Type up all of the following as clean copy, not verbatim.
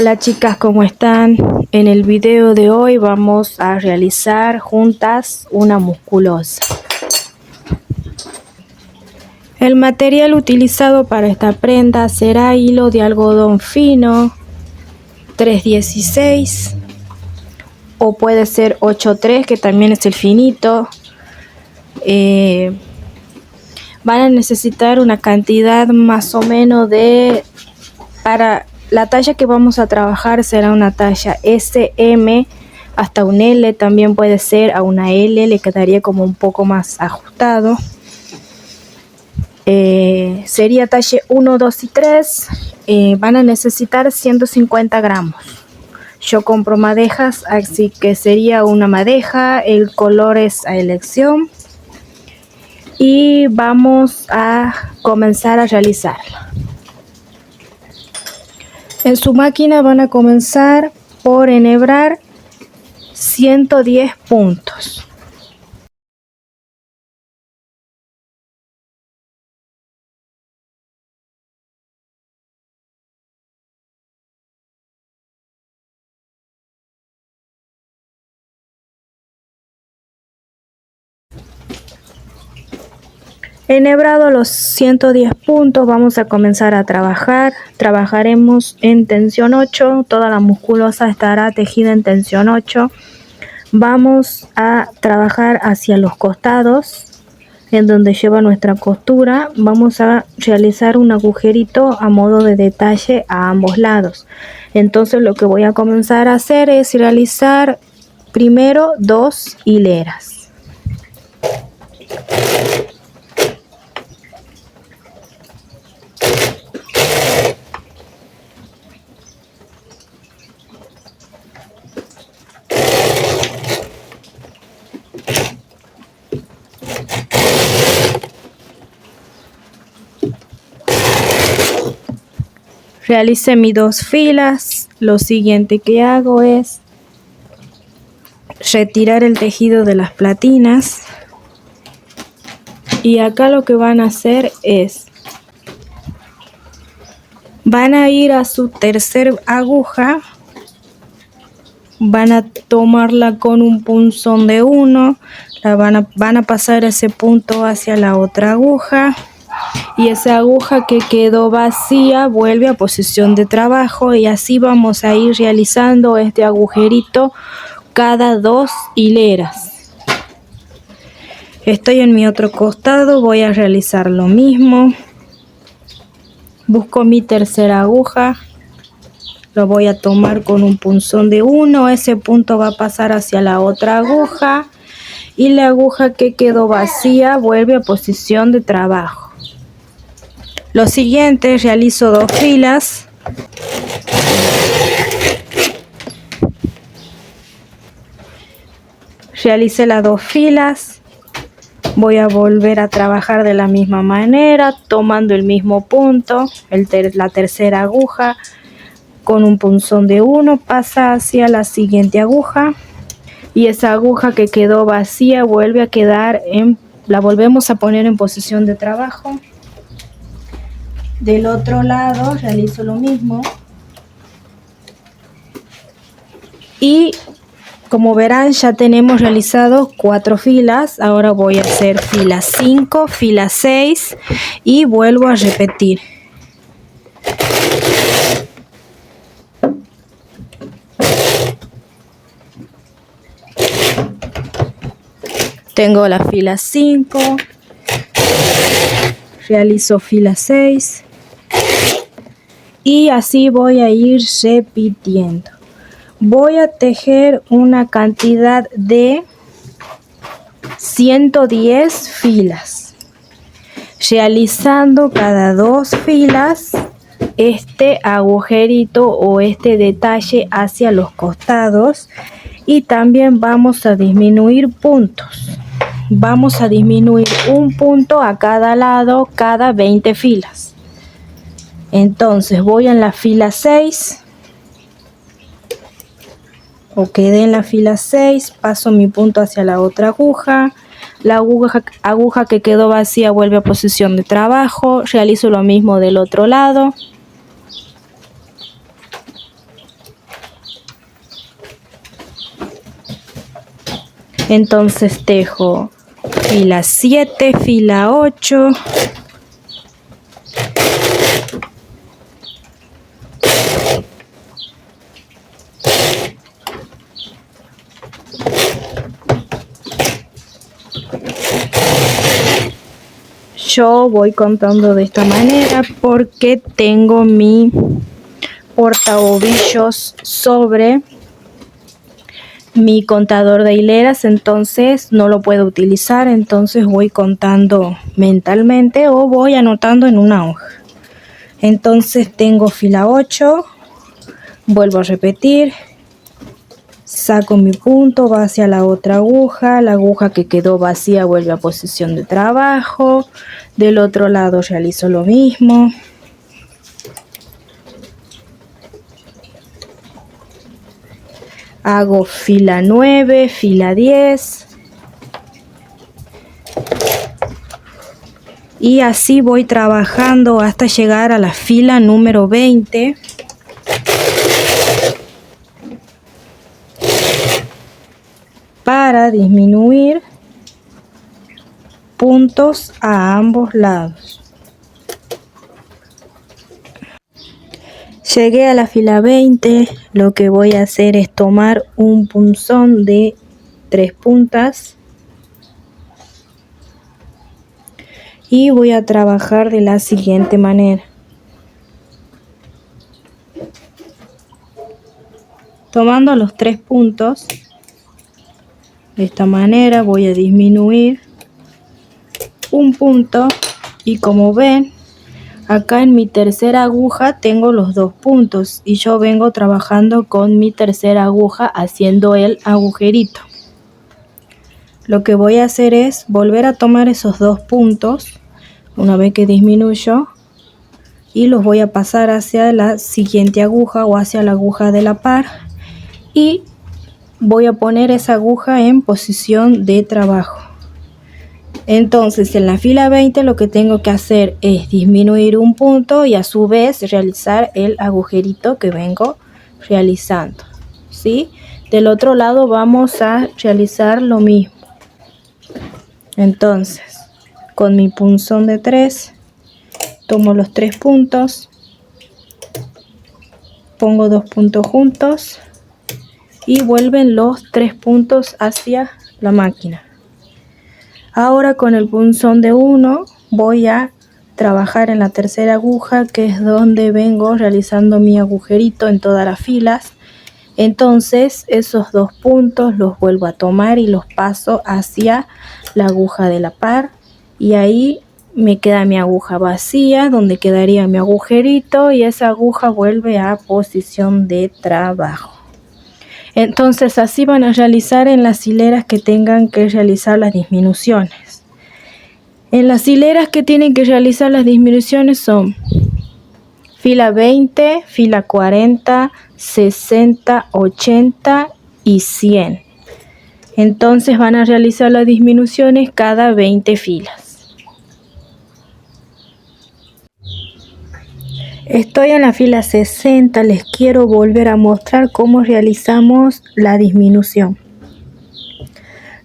Hola chicas, ¿cómo están? En el video de hoy vamos a realizar juntas una musculosa. El material utilizado para esta prenda será hilo de algodón fino 316 o puede ser 83, que también es el finito. Van a necesitar una cantidad más o menos para la talla que vamos a trabajar será una talla SM hasta un L, también puede ser a una L, le quedaría como un poco más ajustado. Sería talla 1, 2 y 3. Van a necesitar 150 gramos. Yo compro madejas, así que sería una madeja, el color es a elección. Y vamos a comenzar a realizarla. En su máquina van a comenzar por enhebrar 110 puntos. Enhebrado los 110 puntos, vamos a comenzar a trabajar. Trabajaremos en tensión 8, toda la musculosa estará tejida en tensión 8. Vamos a trabajar hacia los costados, en donde lleva nuestra costura. Vamos a realizar un agujerito a modo de detalle a ambos lados. Entonces lo que voy a comenzar a hacer es realizar primero 2 hileras. Realicé mis 2 filas. Lo siguiente que hago es retirar el tejido de las platinas. Y acá lo que van a hacer es, van a ir a su tercer aguja, van a tomarla con un punzón de 1, van a pasar ese punto hacia la otra aguja. Y esa aguja que quedó vacía vuelve a posición de trabajo, y así vamos a ir realizando este agujerito cada 2 hileras. Estoy en mi otro costado, voy a realizar lo mismo. Busco mi tercera aguja, lo voy a tomar con un punzón de 1, ese punto va a pasar hacia la otra aguja y la aguja que quedó vacía vuelve a posición de trabajo. Lo siguiente, realizo 2 filas. Realicé las 2 filas. Voy a volver a trabajar de la misma manera, tomando el mismo punto, la tercera aguja, con un punzón de 1, pasa hacia la siguiente aguja. Y esa aguja que quedó vacía vuelve a quedar la volvemos a poner en posición de trabajo. Del otro lado realizo lo mismo. Y como verán, ya tenemos realizado 4 filas. Ahora voy a hacer fila 5, fila 6 y vuelvo a repetir. Tengo la fila 5, realizo fila 6 y así voy a ir repitiendo. Voy a tejer una cantidad de 110 filas, realizando cada 2 filas este agujerito o este detalle hacia los costados. Y también vamos a disminuir puntos. Vamos a disminuir un punto a cada lado cada 20 filas. Entonces voy en la fila 6. O quedé en la fila 6, paso mi punto hacia la otra aguja. La aguja que quedó vacía vuelve a posición de trabajo. Realizo lo mismo del otro lado. Entonces tejo fila 7, fila 8. Yo voy contando de esta manera porque tengo mi portaovillos sobre mi contador de hileras, entonces no lo puedo utilizar, entonces voy contando mentalmente o voy anotando en una hoja. Entonces tengo fila 8, vuelvo a repetir, saco mi punto, va hacia la otra aguja, la aguja que quedó vacía vuelve a posición de trabajo, del otro lado realizo lo mismo. Hago fila 9, fila 10. Y así voy trabajando hasta llegar a la fila número 20. Para disminuir puntos a ambos lados. Llegué a la fila 20, lo que voy a hacer es tomar un punzón de 3 puntas y voy a trabajar de la siguiente manera. Tomando los 3 puntos, de esta manera voy a disminuir un punto y como ven, acá en mi tercera aguja tengo los 2 puntos y yo vengo trabajando con mi tercera aguja haciendo el agujerito. Lo que voy a hacer es volver a tomar esos 2 puntos una vez que disminuyo y los voy a pasar hacia la siguiente aguja o hacia la aguja de la par y voy a poner esa aguja en posición de trabajo. Entonces en la fila 20 lo que tengo que hacer es disminuir un punto y a su vez realizar el agujerito que vengo realizando, ¿sí? Del otro lado vamos a realizar lo mismo. Entonces con mi punzón de 3 tomo los 3 puntos, pongo 2 puntos juntos y vuelven los 3 puntos hacia la máquina. Ahora con el punzón de 1 voy a trabajar en la tercera aguja, que es donde vengo realizando mi agujerito en todas las filas. Entonces esos 2 puntos los vuelvo a tomar y los paso hacia la aguja de la par y ahí me queda mi aguja vacía donde quedaría mi agujerito y esa aguja vuelve a posición de trabajo. Entonces así van a realizar en las hileras que tengan que realizar las disminuciones. En las hileras que tienen que realizar las disminuciones son fila 20, fila 40, 60, 80 y 100. Entonces van a realizar las disminuciones cada 20 filas. Estoy en la fila 60, les quiero volver a mostrar cómo realizamos la disminución.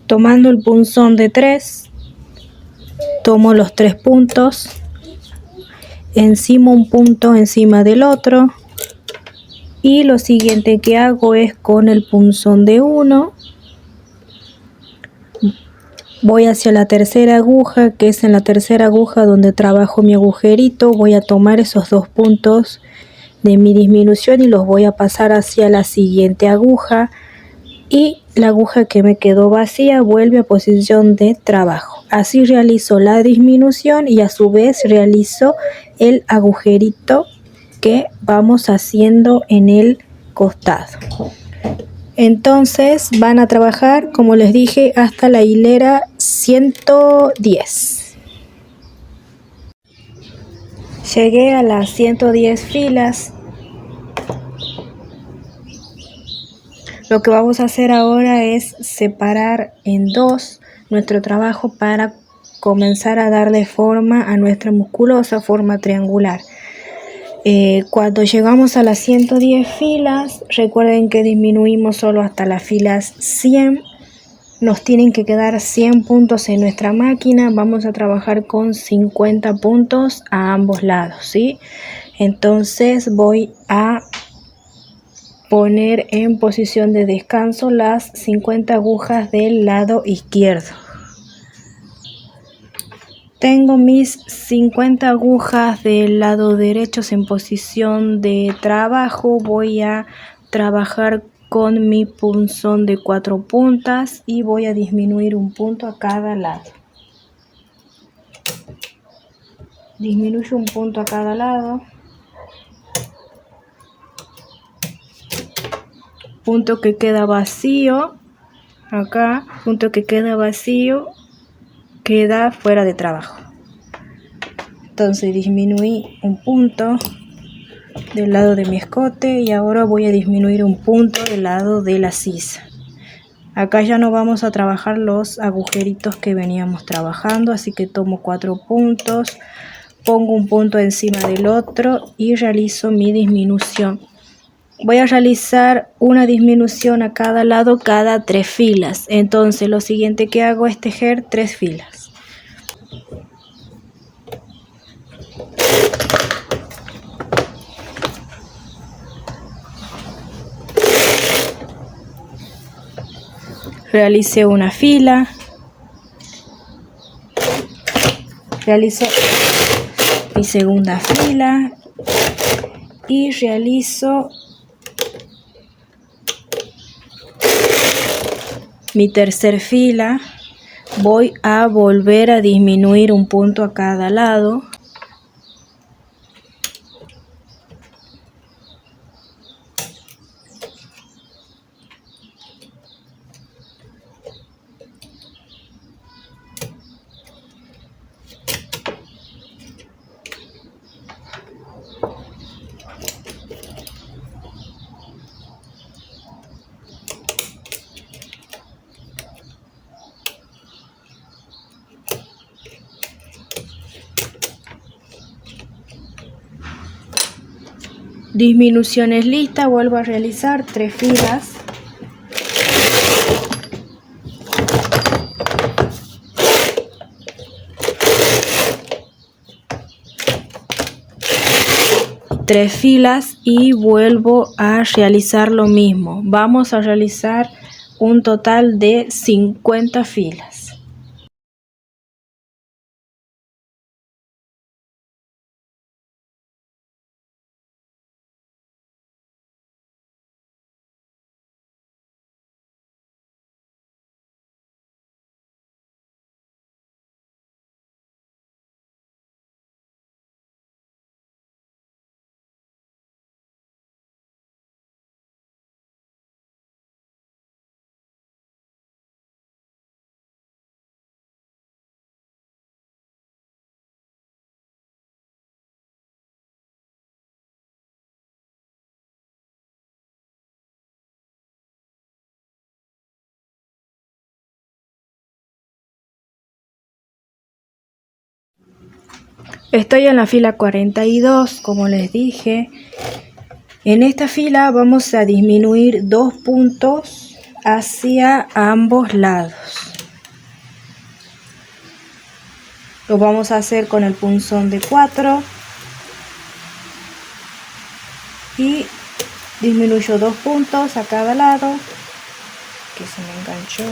Tomando el punzón de 3, tomo los 3 puntos, encima un punto encima del otro y lo siguiente que hago es con el punzón de 1, voy hacia la tercera aguja, que es en la tercera aguja donde trabajo mi agujerito, voy a tomar esos 2 puntos de mi disminución y los voy a pasar hacia la siguiente aguja y la aguja que me quedó vacía vuelve a posición de trabajo. Así realizo la disminución y a su vez realizo el agujerito que vamos haciendo en el costado. Entonces van a trabajar, como les dije, hasta la hilera 110. Llegué a las 110 filas. Lo que vamos a hacer ahora es separar en 2 nuestro trabajo para comenzar a darle forma a nuestra musculosa, forma triangular. Cuando llegamos a las 110 filas, recuerden que disminuimos solo hasta las filas 100 Nos tienen que quedar 100 puntos en nuestra máquina. Vamos a trabajar con 50 puntos a ambos lados, ¿sí? Entonces voy a poner en posición de descanso las 50 agujas del lado izquierdo. Tengo mis 50 agujas del lado derecho en posición de trabajo. Voy a trabajar con mi punzón de 4 puntas y voy a disminuir un punto a cada lado. Disminuyo un punto a cada lado. Punto que queda vacío. Acá, punto que queda vacío, queda fuera de trabajo. Entonces disminuí un punto del lado de mi escote y ahora voy a disminuir un punto del lado de la sisa. Acá ya no vamos a trabajar los agujeritos que veníamos trabajando, así que tomo 4 puntos, pongo un punto encima del otro y realizo mi disminución. Voy a realizar una disminución a cada lado cada 3 filas. Entonces lo siguiente que hago es tejer 3 filas. Realicé una fila. Realizo mi segunda fila y realizo mi tercera fila. Voy a volver a disminuir un punto a cada lado. Disminuciones listas, vuelvo a realizar 3 filas. Tres filas y vuelvo a realizar lo mismo. Vamos a realizar un total de 50 filas. Estoy en la fila 42, como les dije. En esta fila vamos a disminuir 2 puntos hacia ambos lados. Lo vamos a hacer con el punzón de 4 y disminuyo 2 puntos a cada lado, que se me enganchó.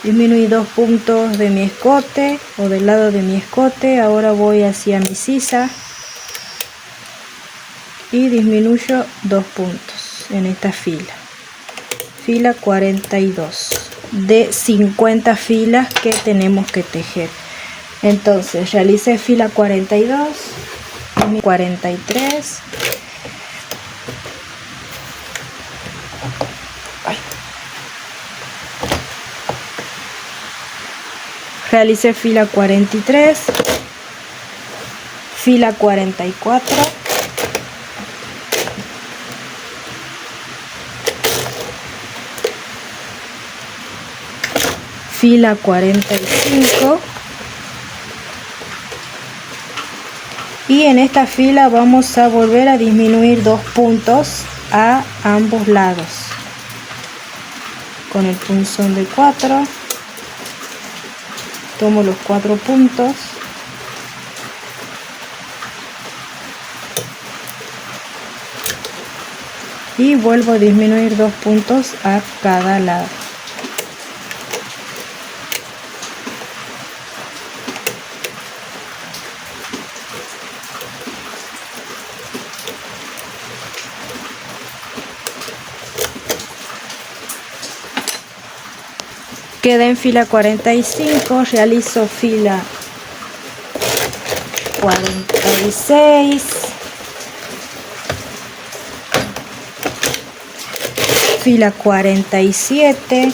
Disminuí 2 puntos de mi escote o del lado de mi escote. Ahora voy hacia mi sisa y disminuyo 2 puntos en esta fila. Fila 42 de 50 filas que tenemos que tejer. Entonces realicé fila 42, 43. Realicé fila 43, fila 44, fila 45 y en esta fila vamos a volver a disminuir 2 puntos a ambos lados. con el punzón de 4, tomo los 4 puntos y vuelvo a disminuir 2 puntos a cada lado. Quedé en fila 45, realizo fila 46, fila 47,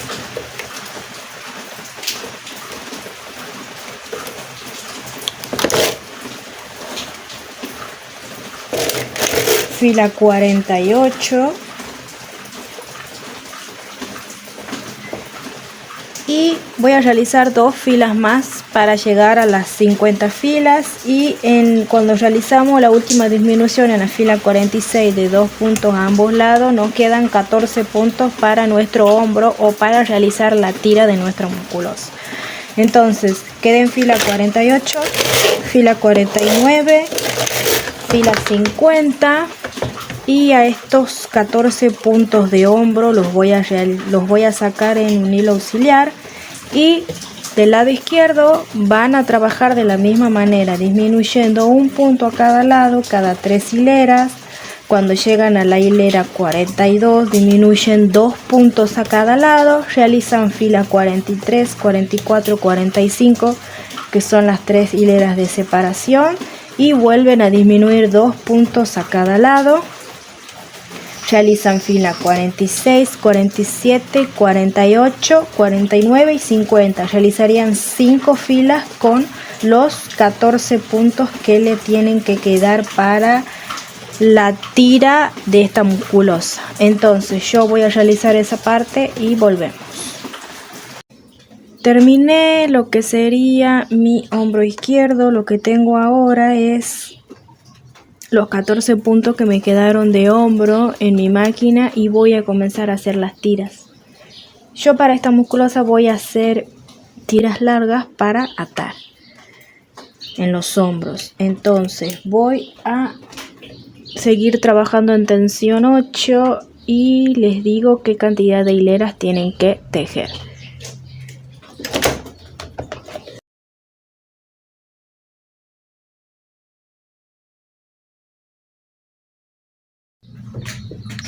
fila 48 y voy a realizar 2 filas más para llegar a las 50 filas y cuando realizamos la última disminución en la fila 46 de 2 puntos a ambos lados nos quedan 14 puntos para nuestro hombro o para realizar la tira de nuestro musculoso. Entonces quedé en fila 48, fila 49, fila 50 y a estos 14 puntos de hombro los voy a sacar en un hilo auxiliar y del lado izquierdo van a trabajar de la misma manera, disminuyendo un punto a cada lado cada 3 hileras. Cuando llegan a la hilera 42 disminuyen 2 puntos a cada lado, realizan fila 43, 44, 45 que son las 3 hileras de separación y vuelven a disminuir 2 puntos a cada lado. Realizan fila 46, 47, 48, 49 y 50. Realizarían 5 filas con los 14 puntos que le tienen que quedar para la tira de esta musculosa. Entonces yo voy a realizar esa parte y volvemos. Terminé lo que sería mi hombro izquierdo. Lo que tengo ahora es los 14 puntos que me quedaron de hombro en mi máquina y voy a comenzar a hacer las tiras. Yo para esta musculosa voy a hacer tiras largas para atar en los hombros. Entonces voy a seguir trabajando en tensión 8 y les digo qué cantidad de hileras tienen que tejer.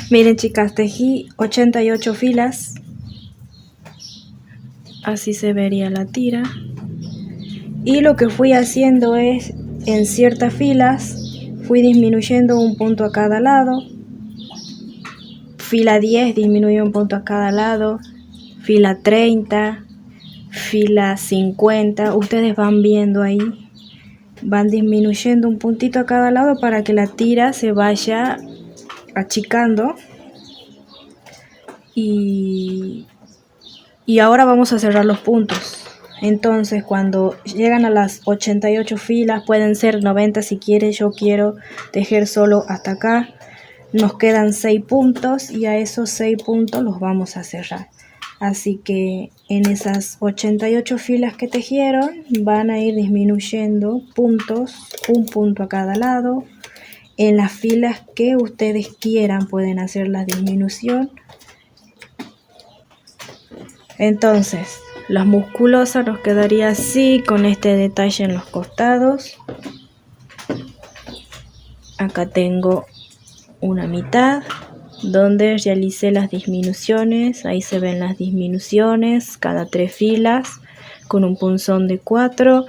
Miren chicas, tejí 88 filas, así se vería la tira. Y lo que fui haciendo es, en ciertas filas, fui disminuyendo un punto a cada lado. Fila 10 disminuí un punto a cada lado, fila 30, fila 50, ustedes van viendo ahí, van disminuyendo un puntito a cada lado para que la tira se vaya achicando y ahora vamos a cerrar los puntos. Entonces cuando llegan a las 88 filas, pueden ser 90 si quiere, yo quiero tejer solo hasta acá, nos quedan 6 puntos y a esos 6 puntos los vamos a cerrar. Así que en esas 88 filas que tejieron van a ir disminuyendo puntos, un punto a cada lado. En las filas que ustedes quieran pueden hacer la disminución. Entonces, la musculosa nos quedaría así, con este detalle en los costados. Acá tengo una mitad donde realicé las disminuciones. Ahí se ven las disminuciones, cada 3 filas, con un punzón de 4.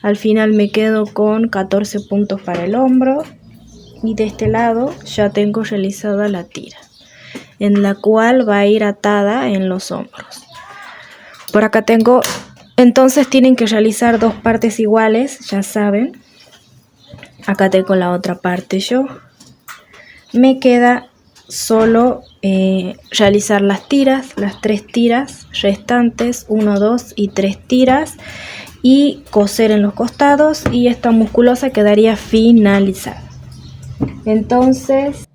Al final me quedo con 14 puntos para el hombro. Y de este lado ya tengo realizada la tira, en la cual va a ir atada en los hombros. Por acá tengo, entonces tienen que realizar 2 partes iguales, ya saben. Acá tengo la otra parte yo. Me queda solo realizar las tiras, las 3 tiras restantes, 1, 2 y 3 tiras. Y coser en los costados y esta musculosa quedaría finalizada. Entonces